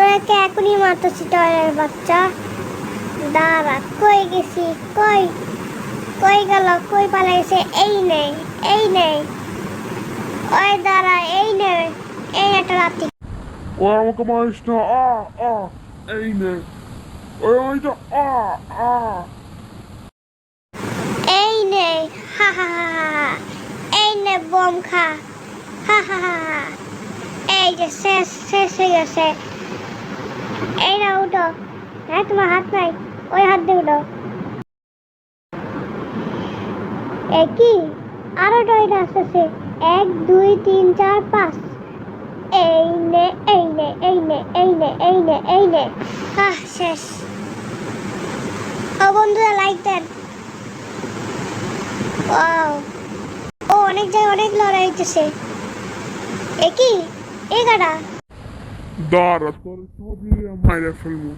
তোরাকে এখনই মারতেছি টয়লের বাচ্চা। দাঁড়া, কই গেছি? কই কই গেল? কই পালাইছে? এই নে, এই নে। ওই দাঁড়া, এই নে, এই একটা লাথি। ওই আমাকে মারিস না, আ এই নে, ওই ওইটা, আ এই নে, হা হা হা হা। এই নে বম খা, হা হা হা হা। এই যে শেষ শেষ হয়ে গেছে। এই না উঠো। হ্যাঁ, তোমার হাত নাই, ওই হাত দিয়ে উঠো। একই আরো টয়টা আসতেছে। 1 2 3 4 5। এই নে, এই নে, এই নে, এই নে, এই নে, এই নে। শেষ। ও বন্ধুরা, লাইক দেন। ওয়াও, ও অনেক জায়গায় অনেক লড়াই হইতেছে। একই এ গাড়া। দাঁড়া, তোর সবই মাইরে ফেলবো।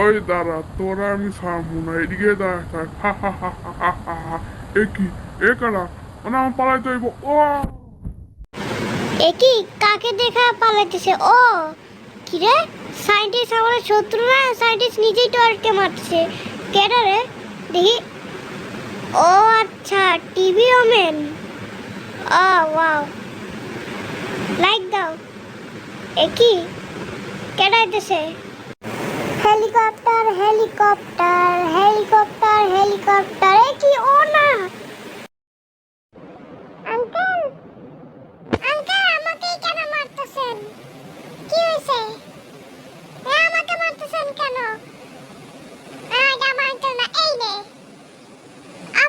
ওই দাঁড়া, তোরা আমি ছাড়বো না, এদিকে দাঁড়া থাক, হা হা হা হা হা হা হা। এ কি? এ কারা? মানে আমার পালাইতে হইব। একই কাকে দেখা পালাইতেছে? ও কি রে, সায়েন্টিস্ট আমাদের শত্রু না? সায়েন্টিস্ট নিজেই টয়লেটকে মারছে। কেডা রে দেখি। ও আচ্ছা, টিভি ওমেন। ও ওয়াও, লাইক দাও। একই কেডা আইতেছে? Helicopter helicopter helicopter helicopter. একই ও না। আঙ্কেল, আঙ্কেল আমাকে কেন মারতেছেন? কি হয়েছে? আমাকে মারতেছেন কেন? এটা মারতো না। এই নে,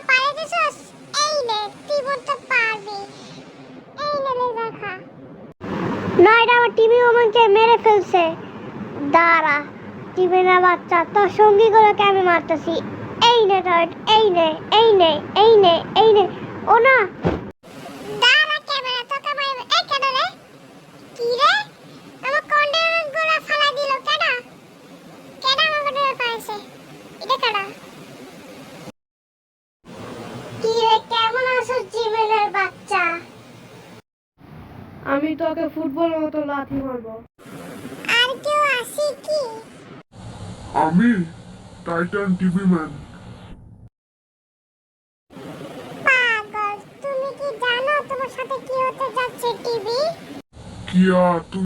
পারে দিছস। এই নে, তুই বলতে পারবি। এই নে লেজার খা। না, এটা আমার টিভি ওমানকে মেরে ফেলছে। দাঁড়া, টিভি না বাচ্চা, তোর সঙ্গী গুলোকে আমি মারতেছি। এই নে টয়ট, এই নে, এই নে, এই নে, এই নে। ও না, দাঁড়া, ক্যামেরা তোকে মারবে। এই কেডা রে? কি রে, আমার কন্ডেনার গুলা ফালা দিল। কেডা কেডা আমার কন্ডেনার পাইছে? এটা কেডা? কি রে, কেমন আছো জীবনের বাচ্চা? আমি তোকে ফুটবল মতো লাথি মারবো। আর কেউ আসি কি? আমি টাইটান টিভি ম্যান। পাগল, তুমি কি জানো তোমার সাথে কি হতে যাচ্ছে টিভি? কি আর তুই